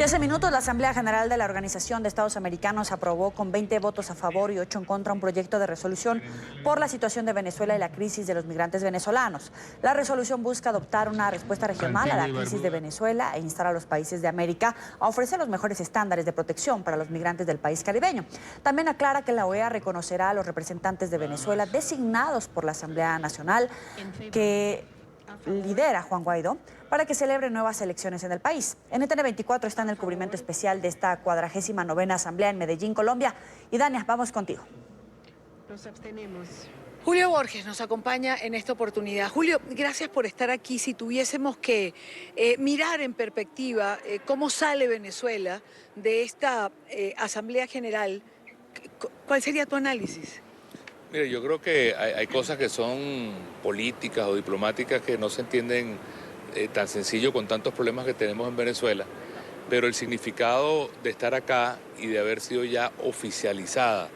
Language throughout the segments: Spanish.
Y hace minutos la Asamblea General de la Organización de Estados Americanos aprobó con 20 votos a favor y 8 en contra un proyecto de resolución por la situación de Venezuela y la crisis de los migrantes venezolanos. La resolución busca adoptar una respuesta regional a la crisis de Venezuela e instar a los países de América a ofrecer los mejores estándares de protección para los migrantes del país caribeño. También aclara que la OEA reconocerá a los representantes de Venezuela designados por la Asamblea Nacional que lidera Juan Guaidó para que celebre nuevas elecciones en el país. NTN 24 está en el cubrimiento especial de esta 49ª Asamblea en Medellín, Colombia. Y Dania, vamos contigo. Nos abstenemos. Julio Borges nos acompaña en esta oportunidad. Julio, gracias por estar aquí. Si tuviésemos que mirar en perspectiva cómo sale Venezuela de esta Asamblea General, ¿cuál sería tu análisis? Mire, yo creo que hay cosas que son políticas o diplomáticas que no se entienden tan sencillo con tantos problemas que tenemos en Venezuela, pero el significado de estar acá y de haber sido ya oficializada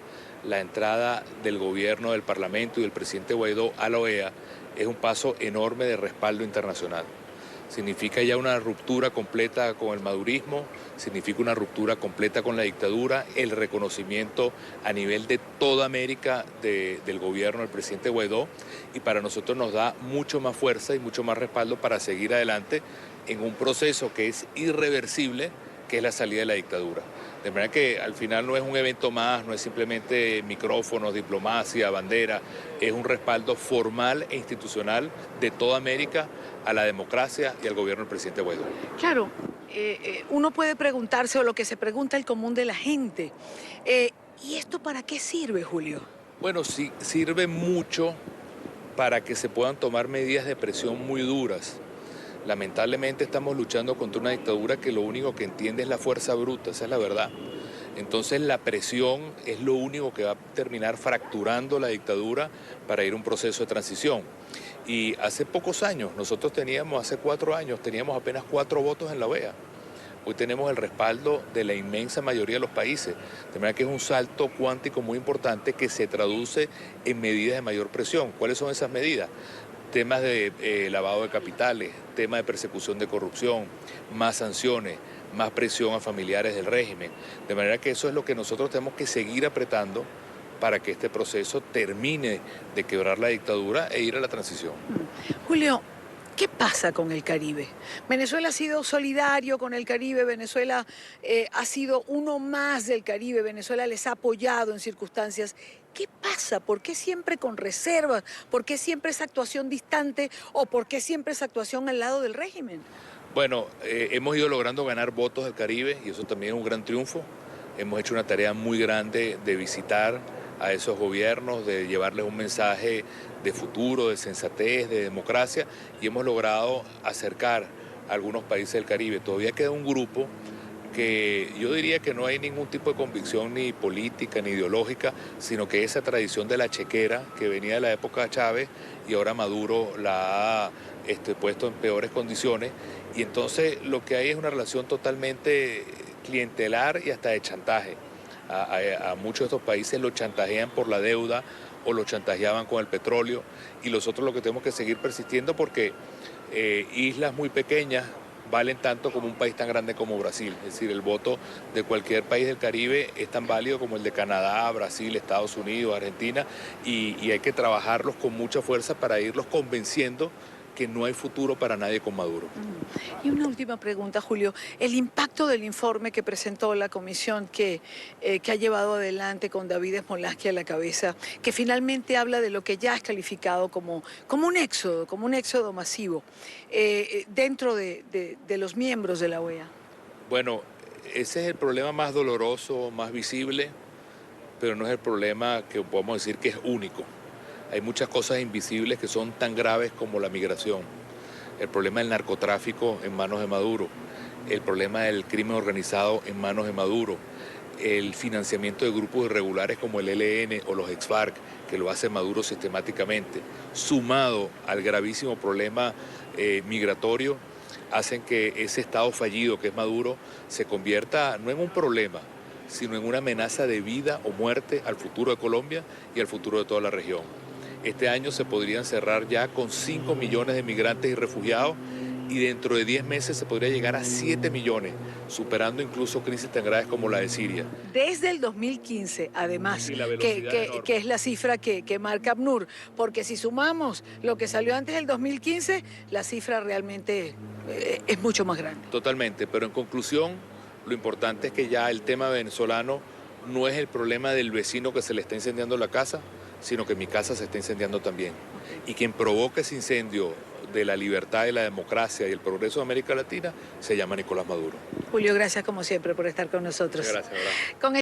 la entrada del gobierno, del Parlamento y del presidente Guaidó a la OEA es un paso enorme de respaldo internacional. Significa ya una ruptura completa con el madurismo, significa una ruptura completa con la dictadura, el reconocimiento a nivel de toda América del gobierno del presidente Guaidó, y para nosotros nos da mucho más fuerza y mucho más respaldo para seguir adelante en un proceso que es irreversible, que es la salida de la dictadura. De manera que al final no es un evento más, no es simplemente micrófonos, diplomacia, bandera, es un respaldo formal e institucional de toda América a la democracia y al gobierno del presidente Guaidó. Claro, uno puede preguntarse, o lo que se pregunta el común de la gente, ¿y esto para qué sirve, Julio? Bueno, sí, sirve mucho para que se puedan tomar medidas de presión muy duras. Lamentablemente estamos luchando contra una dictadura que lo único que entiende es la fuerza bruta, esa es la verdad. Entonces la presión es lo único que va a terminar fracturando la dictadura para ir a un proceso de transición. Y hace pocos años, hace 4 años, teníamos apenas 4 votos en la OEA. Hoy tenemos el respaldo de la inmensa mayoría de los países. De manera que es un salto cuántico muy importante que se traduce en medidas de mayor presión. ¿Cuáles son esas medidas? Temas de lavado de capitales, temas de persecución de corrupción, más sanciones, más presión a familiares del régimen. De manera que eso es lo que nosotros tenemos que seguir apretando para que este proceso termine de quebrar la dictadura e ir a la transición. Julio, ¿qué pasa con el Caribe? Venezuela ha sido solidario con el Caribe, Venezuela ha sido uno más del Caribe, Venezuela les ha apoyado en circunstancias. ¿Qué pasa? ¿Por qué siempre con reservas? ¿Por qué siempre esa actuación distante o por qué siempre esa actuación al lado del régimen? Bueno, hemos ido logrando ganar votos del Caribe y eso también es un gran triunfo. Hemos hecho una tarea muy grande de visitar a esos gobiernos, de llevarles un mensaje de futuro, de sensatez, de democracia, y hemos logrado acercar a algunos países del Caribe. Todavía queda un grupo que yo diría que no hay ningún tipo de convicción ni política ni ideológica, sino que esa tradición de la chequera que venía de la época de Chávez y ahora Maduro la ha puesto en peores condiciones, y entonces lo que hay es una relación totalmente clientelar y hasta de chantaje. A muchos de estos países los chantajean por la deuda o los chantajeaban con el petróleo, y nosotros lo que tenemos que seguir persistiendo porque islas muy pequeñas valen tanto como un país tan grande como Brasil. Es decir, el voto de cualquier país del Caribe es tan válido como el de Canadá, Brasil, Estados Unidos, Argentina, y hay que trabajarlos con mucha fuerza para irlos convenciendo que no hay futuro para nadie con Maduro. Y una última pregunta, Julio. El impacto del informe que presentó la comisión que ha llevado adelante con David Smolarsky a la cabeza, que finalmente habla de lo que ya es calificado como un éxodo masivo dentro de los miembros de la OEA. Bueno, ese es el problema más doloroso, más visible, pero no es el problema que podemos decir que es único. Hay muchas cosas invisibles que son tan graves como la migración, el problema del narcotráfico en manos de Maduro, el problema del crimen organizado en manos de Maduro, el financiamiento de grupos irregulares como el ELN o los ex-FARC, que lo hace Maduro sistemáticamente, sumado al gravísimo problema migratorio, hacen que ese Estado fallido que es Maduro se convierta no en un problema, sino en una amenaza de vida o muerte al futuro de Colombia y al futuro de toda la región. Este año se podrían cerrar ya con 5 millones de migrantes y refugiados y dentro de 10 meses se podría llegar a 7 millones, superando incluso crisis tan graves como la de Siria. Desde el 2015, además, Y la velocidad enorme. que es la cifra que marca ACNUR, porque si sumamos lo que salió antes del 2015, la cifra realmente es mucho más grande. Totalmente, pero en conclusión, lo importante es que ya el tema venezolano no es el problema del vecino que se le está incendiando la casa, sino que mi casa se está incendiando también. Y quien provoca ese incendio de la libertad y la democracia y el progreso de América Latina se llama Nicolás Maduro. Julio, gracias como siempre por estar con nosotros. Gracias, ¿verdad? Con